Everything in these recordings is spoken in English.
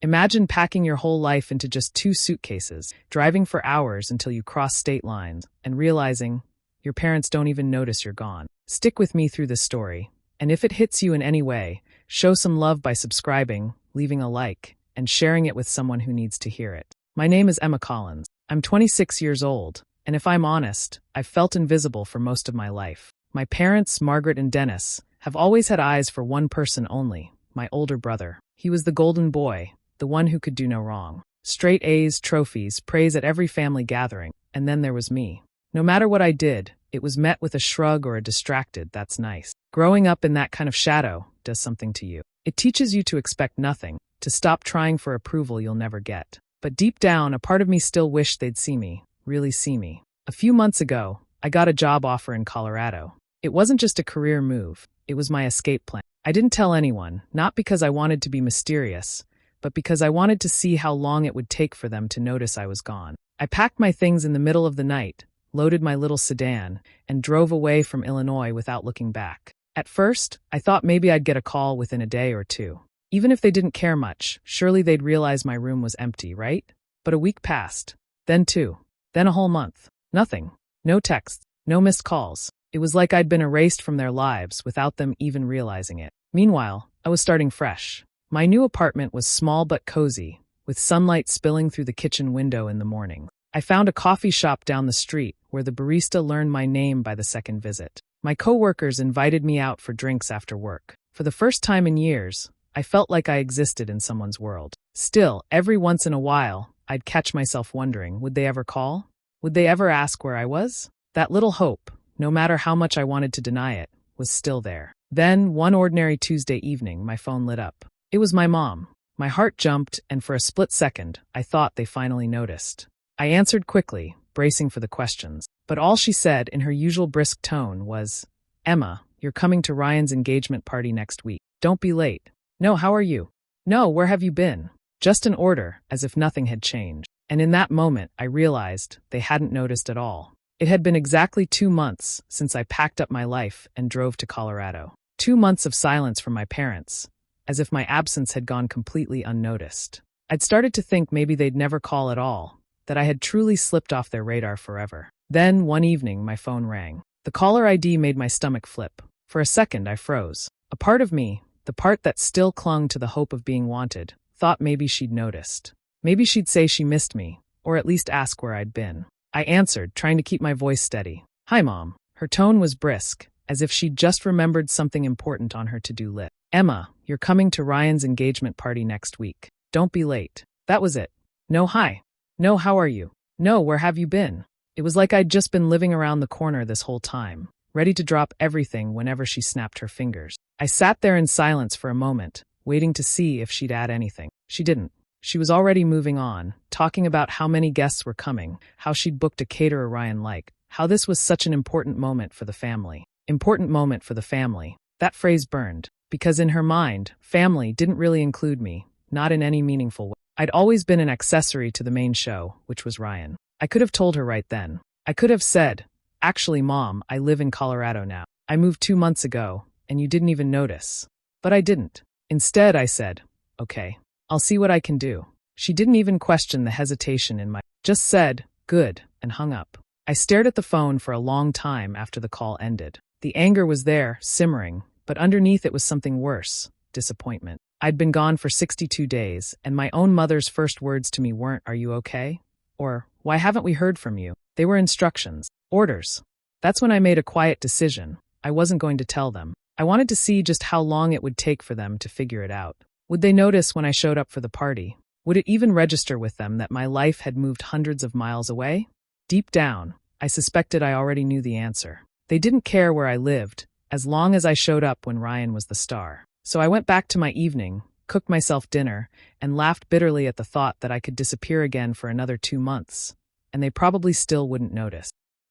Imagine packing your whole life into just 2 suitcases, driving for hours until you cross state lines, and realizing your parents don't even notice you're gone. Stick with me through this story, and if it hits you in any way, show some love by subscribing, leaving a like, and sharing it with someone who needs to hear it. My name is Emma Collins. I'm 26 years old, and if I'm honest, I've felt invisible for most of my life. My parents, Margaret and Dennis, have always had eyes for one person only, my older brother. He was the golden boy, the one who could do no wrong. Straight A's, trophies, praise at every family gathering, and then there was me. No matter what I did, it was met with a shrug or a distracted, "That's nice." Growing up in that kind of shadow does something to you. It teaches you to expect nothing, to stop trying for approval you'll never get. But deep down, a part of me still wished they'd see me, really see me. A few months ago, I got a job offer in Colorado. It wasn't just a career move, it was my escape plan. I didn't tell anyone, not because I wanted to be mysterious, but because I wanted to see how long it would take for them to notice I was gone. I packed my things in the middle of the night, loaded my little sedan, and drove away from Illinois without looking back. At first, I thought maybe I'd get a call within a day or two. Even if they didn't care much, surely they'd realize my room was empty, right? But a week passed. Then 2. Then a whole month. Nothing. No texts. No missed calls. It was like I'd been erased from their lives without them even realizing it. Meanwhile, I was starting fresh. My new apartment was small but cozy, with sunlight spilling through the kitchen window in the morning. I found a coffee shop down the street where the barista learned my name by the second visit. My coworkers invited me out for drinks after work. For the first time in years, I felt like I existed in someone's world. Still, every once in a while, I'd catch myself wondering, would they ever call? Would they ever ask where I was? That little hope, no matter how much I wanted to deny it, was still there. Then, one ordinary Tuesday evening, my phone lit up. It was my mom. My heart jumped, and for a split second, I thought they finally noticed. I answered quickly, bracing for the questions. But all she said, in her usual brisk tone, was, "Emma, you're coming to Ryan's engagement party next week. Don't be late." "No, how are you?" "No, where have you been?" Just an order, as if nothing had changed. And in that moment, I realized they hadn't noticed at all. It had been exactly 2 months since I packed up my life and drove to Colorado. 2 months of silence from my parents, as if my absence had gone completely unnoticed. I'd started to think maybe they'd never call at all, that I had truly slipped off their radar forever. Then, one evening, my phone rang. The caller ID made my stomach flip. For a second, I froze. A part of me, the part that still clung to the hope of being wanted, thought maybe she'd noticed. Maybe she'd say she missed me, or at least ask where I'd been. I answered, trying to keep my voice steady. "Hi, Mom." Her tone was brisk, as if she'd just remembered something important on her to-do list. "Emma, you're coming to Ryan's engagement party next week. Don't be late." That was it. No hi. No how are you. No where have you been. It was like I'd just been living around the corner this whole time, ready to drop everything whenever she snapped her fingers. I sat there in silence for a moment, waiting to see if she'd add anything. She didn't. She was already moving on, talking about how many guests were coming, how she'd booked a caterer Ryan liked, how this was such an important moment for the family. Important moment for the family. That phrase burned, because in her mind, family didn't really include me, not in any meaningful way. I'd always been an accessory to the main show, which was Ryan. I could have told her right then. I could have said, "Actually, Mom, I live in Colorado now. I moved 2 months ago, and you didn't even notice." But I didn't. Instead, I said, "Okay, I'll see what I can do." She didn't even question the hesitation in my... Just said, "Good," and hung up. I stared at the phone for a long time after the call ended. The anger was there, simmering, but underneath it was something worse, disappointment. I'd been gone for 62 days, and my own mother's first words to me weren't, "Are you okay?" Or, "Why haven't we heard from you?" They were instructions, orders. That's when I made a quiet decision. I wasn't going to tell them. I wanted to see just how long it would take for them to figure it out. Would they notice when I showed up for the party? Would it even register with them that my life had moved hundreds of miles away? Deep down, I suspected I already knew the answer. They didn't care where I lived, as long as I showed up when Ryan was the star. So I went back to my evening, cooked myself dinner, and laughed bitterly at the thought that I could disappear again for another 2 months, and they probably still wouldn't notice.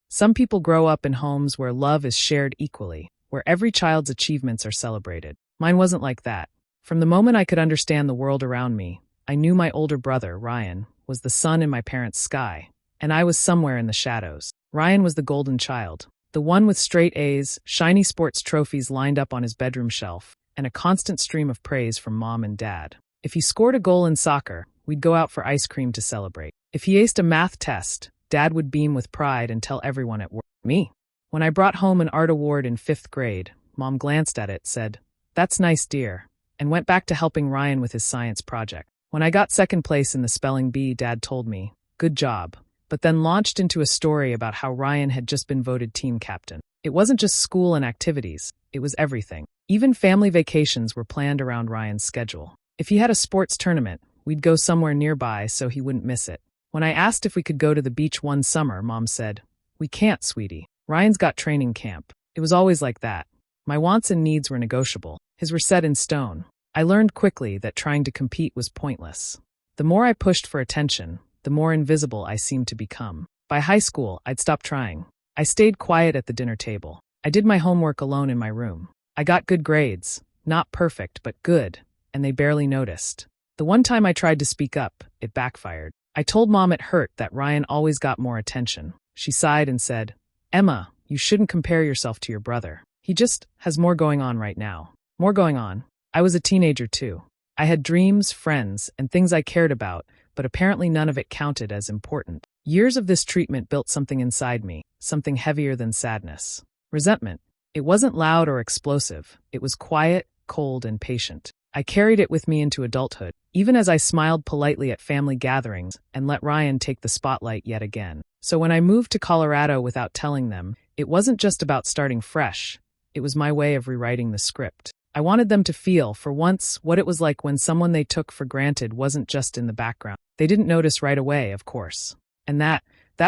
Some people grow up in homes where love is shared equally, where every child's achievements are celebrated. Mine wasn't like that. From the moment I could understand the world around me, I knew my older brother, Ryan, was the sun in my parents' sky, and I was somewhere in the shadows. Ryan was the golden child, the one with straight A's, shiny sports trophies lined up on his bedroom shelf, and a constant stream of praise from Mom and Dad. If he scored a goal in soccer, we'd go out for ice cream to celebrate. If he aced a math test, Dad would beam with pride and tell everyone at work. Me. When I brought home an art award in 5th grade, Mom glanced at it, said, "That's nice, dear," and went back to helping Ryan with his science project. When I got 2nd place in the spelling bee, Dad told me, "Good job," but then launched into a story about how Ryan had just been voted team captain. It wasn't just school and activities, it was everything. Even family vacations were planned around Ryan's schedule. If he had a sports tournament, we'd go somewhere nearby so he wouldn't miss it. When I asked if we could go to the beach one summer, Mom said, "We can't, sweetie. Ryan's got training camp." It was always like that. My wants and needs were negotiable. His were set in stone. I learned quickly that trying to compete was pointless. The more I pushed for attention, the more invisible I seemed to become. By high school, I'd stopped trying. I stayed quiet at the dinner table. I did my homework alone in my room. I got good grades. Not perfect, but good, and they barely noticed. The one time I tried to speak up, it backfired. I told Mom it hurt that Ryan always got more attention. She sighed and said, "Emma, you shouldn't compare yourself to your brother. He just has more going on right now." More going on. I was a teenager too. I had dreams, friends, and things I cared about, but apparently none of it counted as important. Years of this treatment built something inside me, something heavier than sadness. Resentment. It wasn't loud or explosive. It was quiet, cold, and patient. I carried it with me into adulthood, even as I smiled politely at family gatherings and let Ryan take the spotlight yet again. So when I moved to Colorado without telling them, it wasn't just about starting fresh. It was my way of rewriting the script. I wanted them to feel, for once, what it was like when someone they took for granted wasn't just in the background. They didn't notice right away, of course. And that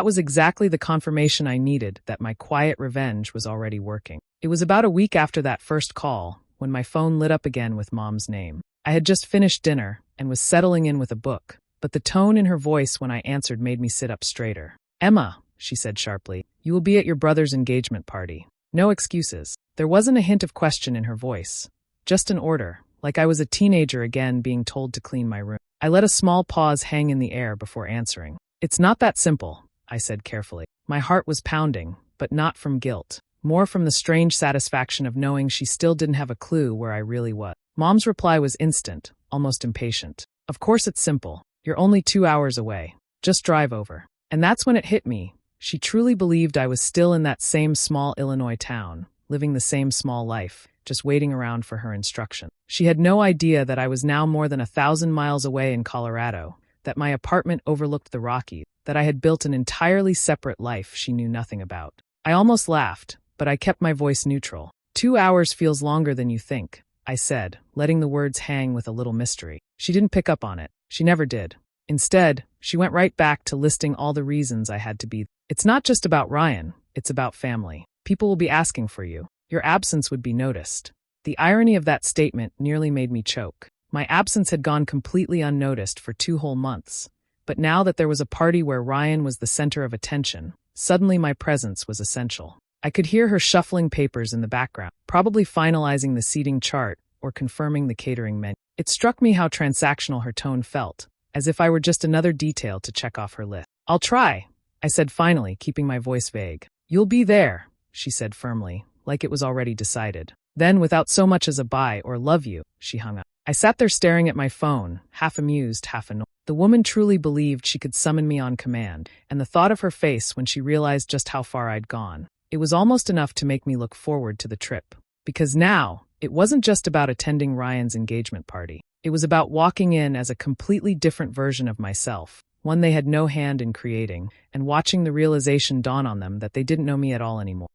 was exactly the confirmation I needed that my quiet revenge was already working. It was about a week after that first call when my phone lit up again with Mom's name. I had just finished dinner and was settling in with a book, but the tone in her voice when I answered made me sit up straighter. "Emma," she said sharply, "you will be at your brother's engagement party. No excuses." There wasn't a hint of question in her voice, just an order, like I was a teenager again being told to clean my room. I let a small pause hang in the air before answering. "It's not that simple," I said carefully. My heart was pounding, but not from guilt. More from the strange satisfaction of knowing she still didn't have a clue where I really was. Mom's reply was instant, almost impatient. "Of course it's simple. You're only 2 hours away. Just drive over." And that's when it hit me. She truly believed I was still in that same small Illinois town, living the same small life, just waiting around for her instruction. She had no idea that I was now more than 1,000 miles away in Colorado, that my apartment overlooked the Rockies, that I had built an entirely separate life she knew nothing about. I almost laughed, but I kept my voice neutral. 2 hours feels longer than you think," I said, letting the words hang with a little mystery. She didn't pick up on it. She never did. Instead, she went right back to listing all the reasons I had to be. "It's not just about Ryan, it's about family. People will be asking for you. Your absence would be noticed." The irony of that statement nearly made me choke. My absence had gone completely unnoticed for 2 whole months, but now that there was a party where Ryan was the center of attention, suddenly my presence was essential. I could hear her shuffling papers in the background, probably finalizing the seating chart or confirming the catering menu. It struck me how transactional her tone felt, as if I were just another detail to check off her list. "I'll try," I said finally, keeping my voice vague. "You'll be there," she said firmly, like it was already decided. Then, without so much as a bye or love you, she hung up. I sat there staring at my phone, half amused, half annoyed. The woman truly believed she could summon me on command, and the thought of her face when she realized just how far I'd gone, it was almost enough to make me look forward to the trip. Because now, it wasn't just about attending Ryan's engagement party. It was about walking in as a completely different version of myself, one they had no hand in creating, and watching the realization dawn on them that they didn't know me at all anymore.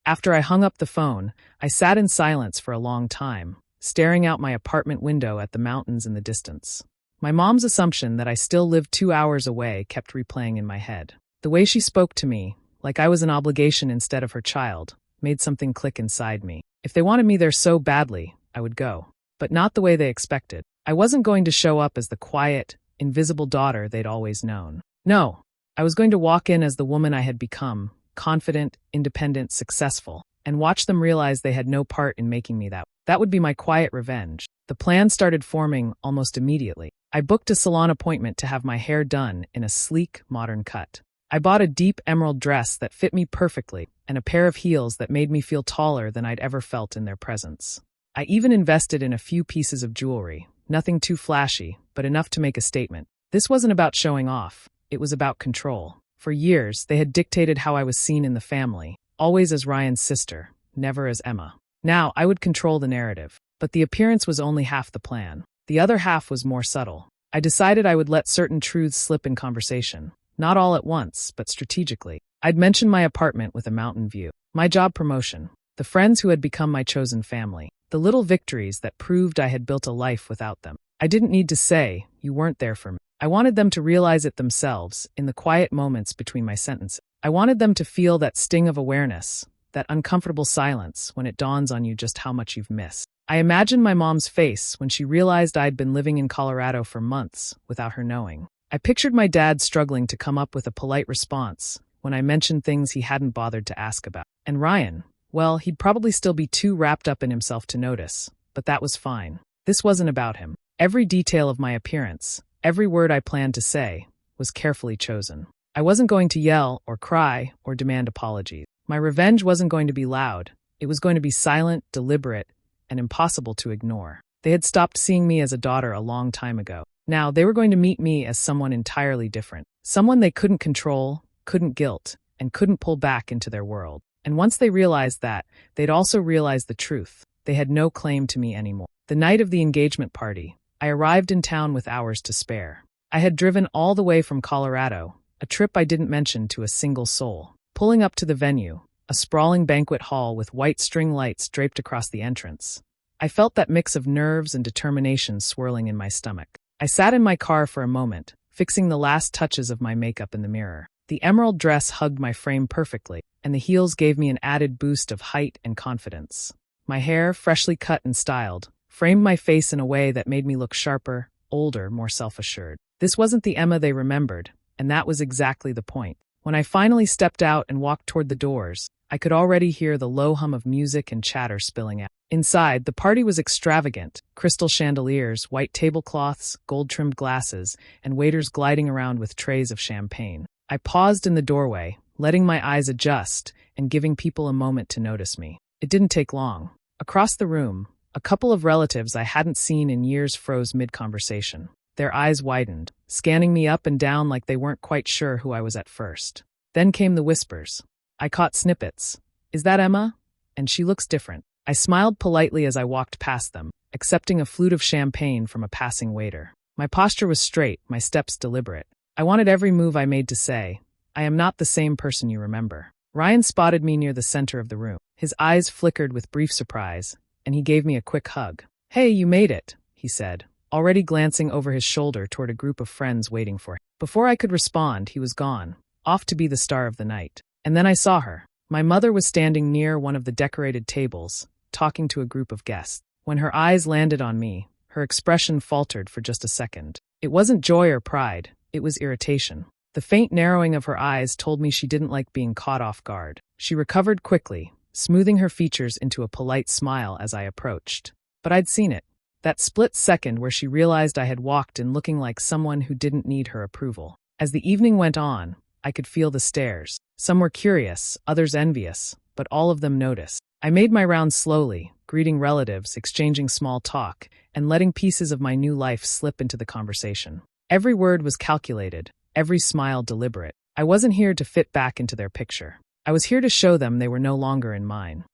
After I hung up the phone, I sat in silence for a long time, staring out my apartment window at the mountains in the distance. My mom's assumption that I still lived 2 hours away kept replaying in my head. The way she spoke to me, like I was an obligation instead of her child, made something click inside me. If they wanted me there so badly, I would go. But not the way they expected. I wasn't going to show up as the quiet, invisible daughter they'd always known. No, I was going to walk in as the woman I had become, confident, independent, successful, and watch them realize they had no part in making me that. That would be my quiet revenge. The plan started forming almost immediately. I booked a salon appointment to have my hair done in a sleek, modern cut. I bought a deep emerald dress that fit me perfectly and a pair of heels that made me feel taller than I'd ever felt in their presence. I even invested in a few pieces of jewelry, Nothing too flashy, but enough to make a statement. This wasn't about showing off. It was about control. For years, they had dictated how I was seen in the family, always as Ryan's sister, never as Emma. Now, I would control the narrative. But the appearance was only half the plan. The other half was more subtle. I decided I would let certain truths slip in conversation. Not all at once, but strategically. I'd mention my apartment with a mountain view, my job promotion, the friends who had become my chosen family, the little victories that proved I had built a life without them. I didn't need to say, "You weren't there for me." I wanted them to realize it themselves, in the quiet moments between my sentences. I wanted them to feel that sting of awareness, that uncomfortable silence when it dawns on you just how much you've missed. I imagined my mom's face when she realized I'd been living in Colorado for months without her knowing. I pictured my dad struggling to come up with a polite response when I mentioned things he hadn't bothered to ask about. And Ryan, well, he'd probably still be too wrapped up in himself to notice, but that was fine. This wasn't about him. Every detail of my appearance, every word I planned to say, was carefully chosen. I wasn't going to yell or cry or demand apologies. My revenge wasn't going to be loud. It was going to be silent, deliberate, and impossible to ignore. They had stopped seeing me as a daughter a long time ago. Now, they were going to meet me as someone entirely different. Someone they couldn't control, couldn't guilt, and couldn't pull back into their world. And once they realized that, they'd also realize the truth. They had no claim to me anymore. The night of the engagement party, I arrived in town with hours to spare. I had driven all the way from Colorado, a trip I didn't mention to a single soul. Pulling up to the venue, a sprawling banquet hall with white string lights draped across the entrance, I felt that mix of nerves and determination swirling in my stomach. I sat in my car for a moment, fixing the last touches of my makeup in the mirror. The emerald dress hugged my frame perfectly, and the heels gave me an added boost of height and confidence. My hair, freshly cut and styled, framed my face in a way that made me look sharper, older, more self-assured. This wasn't the Emma they remembered, and that was exactly the point. When I finally stepped out and walked toward the doors, I could already hear the low hum of music and chatter spilling out. Inside, the party was extravagant. Crystal chandeliers, white tablecloths, gold-trimmed glasses, and waiters gliding around with trays of champagne. I paused in the doorway, letting my eyes adjust and giving people a moment to notice me. It didn't take long. Across the room, a couple of relatives I hadn't seen in years froze mid-conversation. Their eyes widened, scanning me up and down like they weren't quite sure who I was at first. Then came the whispers. I caught snippets. "Is that Emma? And she looks different." I smiled politely as I walked past them, accepting a flute of champagne from a passing waiter. My posture was straight, my steps deliberate. I wanted every move I made to say, "I am not the same person you remember." Ryan spotted me near the center of the room. His eyes flickered with brief surprise, and he gave me a quick hug. "Hey, you made it," he said, already glancing over his shoulder toward a group of friends waiting for him. Before I could respond, he was gone, off to be the star of the night. And then I saw her. My mother was standing near one of the decorated tables, talking to a group of guests. When her eyes landed on me, her expression faltered for just a second. It wasn't joy or pride, it was irritation. The faint narrowing of her eyes told me she didn't like being caught off guard. She recovered quickly, smoothing her features into a polite smile as I approached. But I'd seen it. That split second where she realized I had walked in looking like someone who didn't need her approval. As the evening went on, I could feel the stares. Some were curious, others envious, but all of them noticed. I made my rounds slowly, greeting relatives, exchanging small talk, and letting pieces of my new life slip into the conversation. Every word was calculated, every smile deliberate. I wasn't here to fit back into their picture. I was here to show them they were no longer in mine.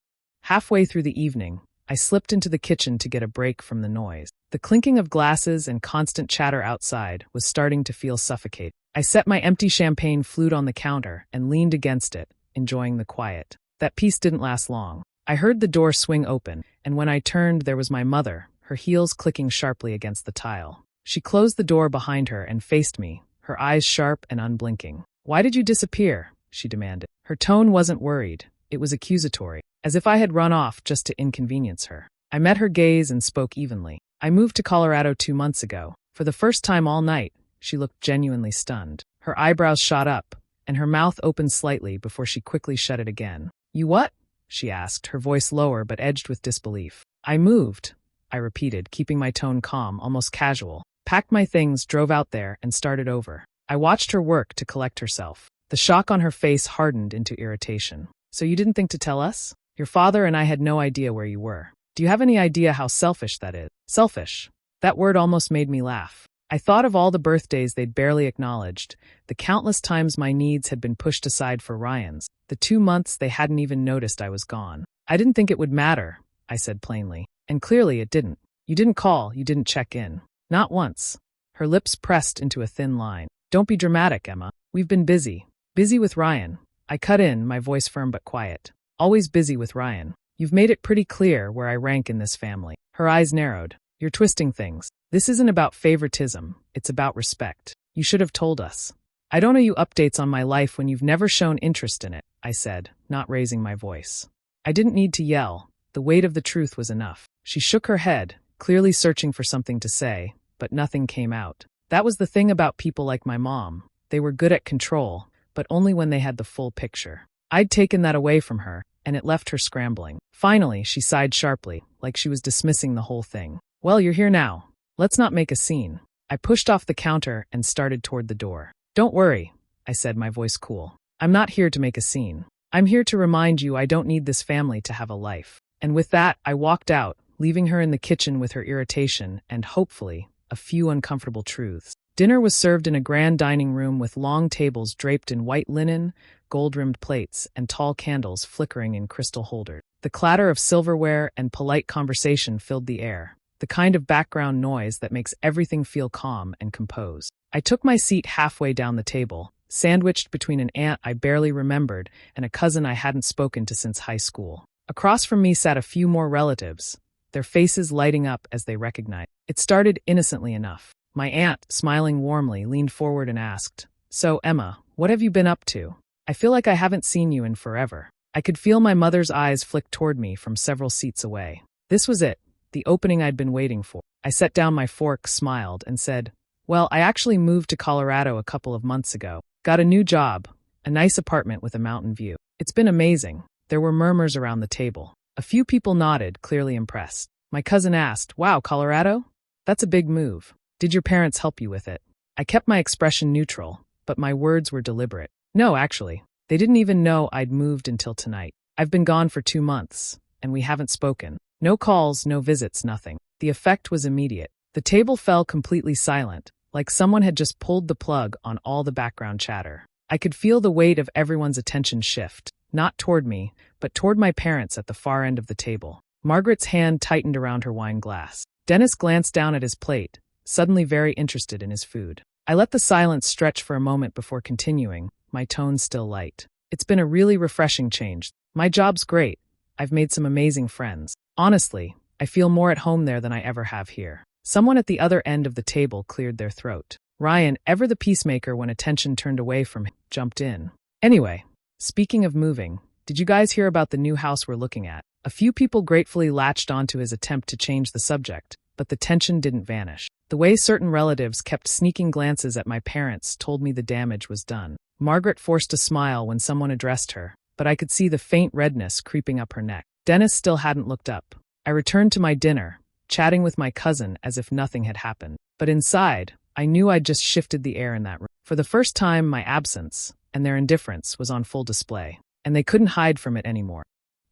Halfway through the evening, I slipped into the kitchen to get a break from the noise. The clinking of glasses and constant chatter outside was starting to feel suffocating. I set my empty champagne flute on the counter and leaned against it, enjoying the quiet. That peace didn't last long. I heard the door swing open, and when I turned, there was my mother, her heels clicking sharply against the tile. She closed the door behind her and faced me, her eyes sharp and unblinking. "Why did you disappear?" she demanded. Her tone wasn't worried. It was accusatory, as if I had run off just to inconvenience her. I met her gaze and spoke evenly. "I moved to Colorado 2 months ago. For the first time all night, she looked genuinely stunned. Her eyebrows shot up, and her mouth opened slightly before she quickly shut it again. "You what?" she asked, her voice lower but edged with disbelief. "I moved," I repeated, keeping my tone calm, almost casual. Packed my things, drove out there, and started over. I watched her work to collect herself. The shock on her face hardened into irritation. "So you didn't think to tell us? Your father and I had no idea where you were. Do you have any idea how selfish that is?" "Selfish?" That word almost made me laugh. I thought of all the birthdays they'd barely acknowledged, the countless times my needs had been pushed aside for Ryan's, the 2 months they hadn't even noticed I was gone. I didn't think it would matter, I said plainly. And clearly it didn't. You didn't call, you didn't check in. Not once. Her lips pressed into a thin line. Don't be dramatic, Emma. We've been busy. Busy with Ryan. I cut in, my voice firm but quiet. Always busy with Ryan. You've made it pretty clear where I rank in this family. Her eyes narrowed. You're twisting things. This isn't about favoritism. It's about respect. You should have told us. I don't owe you updates on my life when you've never shown interest in it, I said, not raising my voice. I didn't need to yell. The weight of the truth was enough. She shook her head, clearly searching for something to say, but nothing came out. That was the thing about people like my mom. They were good at control, but only when they had the full picture. I'd taken that away from her, and it left her scrambling. Finally, she sighed sharply, like she was dismissing the whole thing. Well, you're here now. Let's not make a scene. I pushed off the counter and started toward the door. Don't worry, I said, my voice cool. I'm not here to make a scene. I'm here to remind you I don't need this family to have a life. And with that, I walked out, leaving her in the kitchen with her irritation and, hopefully, a few uncomfortable truths. Dinner was served in a grand dining room with long tables draped in white linen, gold-rimmed plates, and tall candles flickering in crystal holders. The clatter of silverware and polite conversation filled the air, the kind of background noise that makes everything feel calm and composed. I took my seat halfway down the table, sandwiched between an aunt I barely remembered and a cousin I hadn't spoken to since high school. Across from me sat a few more relatives, their faces lighting up as they recognized. It started innocently enough. My aunt, smiling warmly, leaned forward and asked, "So, Emma, what have you been up to? I feel like I haven't seen you in forever." I could feel my mother's eyes flick toward me from several seats away. This was it, the opening I'd been waiting for. I set down my fork, smiled, and said, "Well, I actually moved to Colorado a couple of months ago. Got a new job, a nice apartment with a mountain view. It's been amazing." There were murmurs around the table. A few people nodded, clearly impressed. My cousin asked, "Wow, Colorado? That's a big move. Did your parents help you with it?" I kept my expression neutral, but my words were deliberate. No, actually. They didn't even know I'd moved until tonight. I've been gone for 2 months, and we haven't spoken. No calls, no visits, nothing. The effect was immediate. The table fell completely silent, like someone had just pulled the plug on all the background chatter. I could feel the weight of everyone's attention shift, not toward me, but toward my parents at the far end of the table. Margaret's hand tightened around her wine glass. Dennis glanced down at his plate, suddenly very interested in his food. I let the silence stretch for a moment before continuing, my tone still light. It's been a really refreshing change. My job's great. I've made some amazing friends. Honestly, I feel more at home there than I ever have here. Someone at the other end of the table cleared their throat. Ryan, ever the peacemaker when attention turned away from him, jumped in. Anyway, speaking of moving, did you guys hear about the new house we're looking at? A few people gratefully latched onto his attempt to change the subject, but the tension didn't vanish. The way certain relatives kept sneaking glances at my parents told me the damage was done. Margaret forced a smile when someone addressed her, but I could see the faint redness creeping up her neck. Dennis still hadn't looked up. I returned to my dinner, chatting with my cousin as if nothing had happened. But inside, I knew I'd just shifted the air in that room. For the first time, my absence, and their indifference, was on full display, and they couldn't hide from it anymore.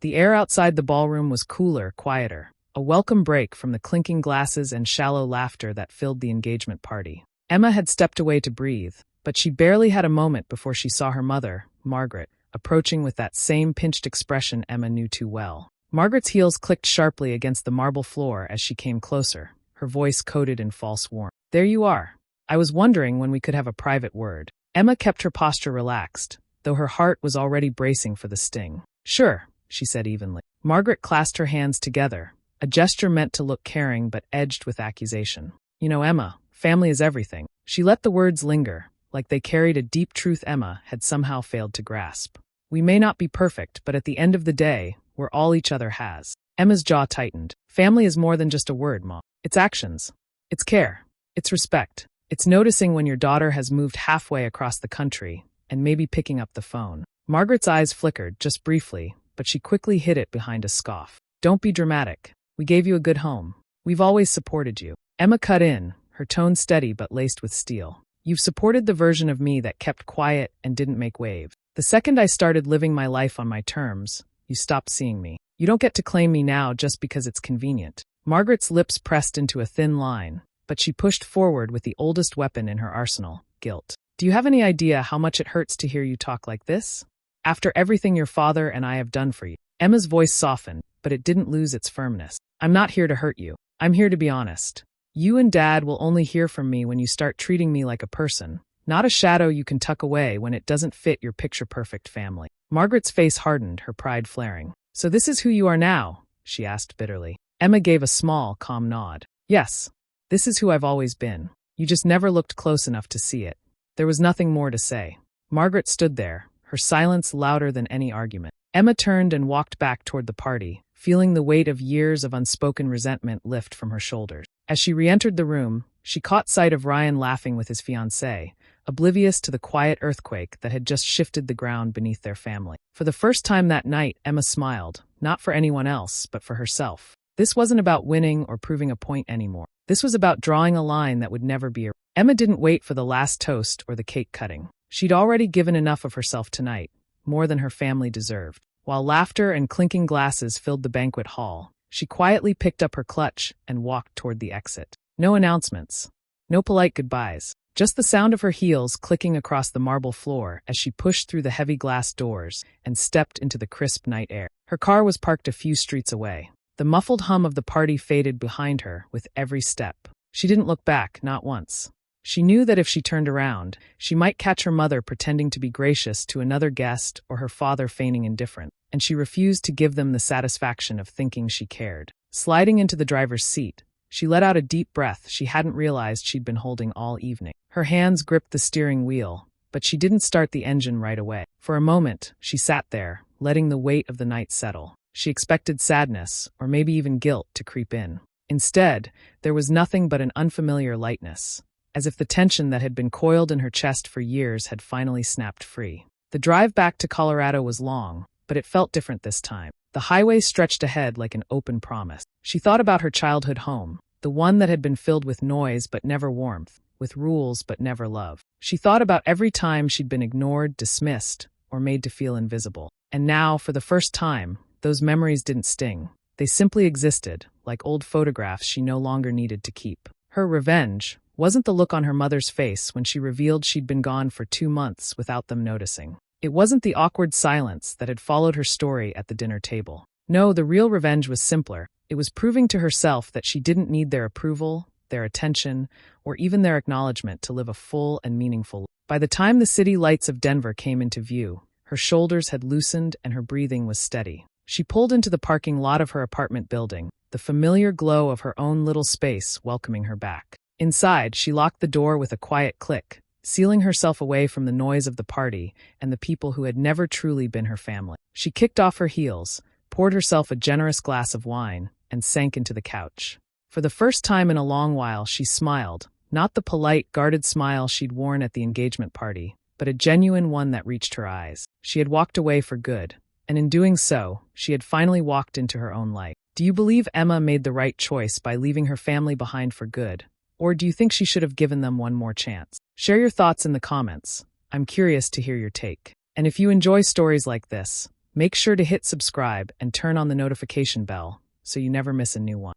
The air outside the ballroom was cooler, quieter, a welcome break from the clinking glasses and shallow laughter that filled the engagement party. Emma had stepped away to breathe, but she barely had a moment before she saw her mother, Margaret, approaching with that same pinched expression Emma knew too well. Margaret's heels clicked sharply against the marble floor as she came closer, her voice coated in false warmth. "There you are. I was wondering when we could have a private word." Emma kept her posture relaxed, though her heart was already bracing for the sting. "Sure," she said evenly. Margaret clasped her hands together, a gesture meant to look caring but edged with accusation. "You know, Emma, family is everything." She let the words linger, like they carried a deep truth Emma had somehow failed to grasp. "We may not be perfect, but at the end of the day, we're all each other has." Emma's jaw tightened. "Family is more than just a word, Mom. It's actions. It's care. It's respect. It's noticing when your daughter has moved halfway across the country and maybe picking up the phone." Margaret's eyes flickered, just briefly, but she quickly hid it behind a scoff. "Don't be dramatic. We gave you a good home. We've always supported you." Emma cut in, her tone steady but laced with steel. "You've supported the version of me that kept quiet and didn't make waves. The second I started living my life on my terms, you stopped seeing me. You don't get to claim me now just because it's convenient." Margaret's lips pressed into a thin line, but she pushed forward with the oldest weapon in her arsenal, guilt. Do you have any idea how much it hurts to hear you talk like this? After everything your father and I have done for you. Emma's voice softened, but it didn't lose its firmness. I'm not here to hurt you. I'm here to be honest. You and Dad will only hear from me when you start treating me like a person, not a shadow you can tuck away when it doesn't fit your picture-perfect family. Margaret's face hardened, her pride flaring. So this is who you are now? She asked bitterly. Emma gave a small, calm nod. Yes, this is who I've always been. You just never looked close enough to see it. There was nothing more to say. Margaret stood there, her silence louder than any argument. Emma turned and walked back toward the party, feeling the weight of years of unspoken resentment lift from her shoulders. As she re-entered the room, she caught sight of Ryan laughing with his fiancée, oblivious to the quiet earthquake that had just shifted the ground beneath their family. For the first time that night, Emma smiled, not for anyone else, but for herself. This wasn't about winning or proving a point anymore. This was about drawing a line that would never be erased. Emma didn't wait for the last toast or the cake cutting. She'd already given enough of herself tonight, more than her family deserved. While laughter and clinking glasses filled the banquet hall, she quietly picked up her clutch and walked toward the exit. No announcements. No polite goodbyes. Just the sound of her heels clicking across the marble floor as she pushed through the heavy glass doors and stepped into the crisp night air. Her car was parked a few streets away. The muffled hum of the party faded behind her with every step. She didn't look back, not once. She knew that if she turned around, she might catch her mother pretending to be gracious to another guest or her father feigning indifference, and she refused to give them the satisfaction of thinking she cared. Sliding into the driver's seat, she let out a deep breath she hadn't realized she'd been holding all evening. Her hands gripped the steering wheel, but she didn't start the engine right away. For a moment, she sat there, letting the weight of the night settle. She expected sadness, or maybe even guilt, to creep in. Instead, there was nothing but an unfamiliar lightness, as if the tension that had been coiled in her chest for years had finally snapped free. The drive back to Colorado was long, but it felt different this time. The highway stretched ahead like an open promise. She thought about her childhood home, the one that had been filled with noise but never warmth, with rules but never love. She thought about every time she'd been ignored, dismissed, or made to feel invisible. And now, for the first time, those memories didn't sting. They simply existed, like old photographs she no longer needed to keep. Her revenge wasn't the look on her mother's face when she revealed she'd been gone for 2 months without them noticing. It wasn't the awkward silence that had followed her story at the dinner table. No, the real revenge was simpler. It was proving to herself that she didn't need their approval, their attention, or even their acknowledgement to live a full and meaningful life. By the time the city lights of Denver came into view, her shoulders had loosened and her breathing was steady. She pulled into the parking lot of her apartment building, the familiar glow of her own little space welcoming her back. Inside, she locked the door with a quiet click, sealing herself away from the noise of the party and the people who had never truly been her family. She kicked off her heels, poured herself a generous glass of wine, and sank into the couch. For the first time in a long while, she smiled, not the polite, guarded smile she'd worn at the engagement party, but a genuine one that reached her eyes. She had walked away for good, and in doing so, she had finally walked into her own light. Do you believe Emma made the right choice by leaving her family behind for good? Or do you think she should have given them one more chance? Share your thoughts in the comments. I'm curious to hear your take. And if you enjoy stories like this, make sure to hit subscribe and turn on the notification bell so you never miss a new one.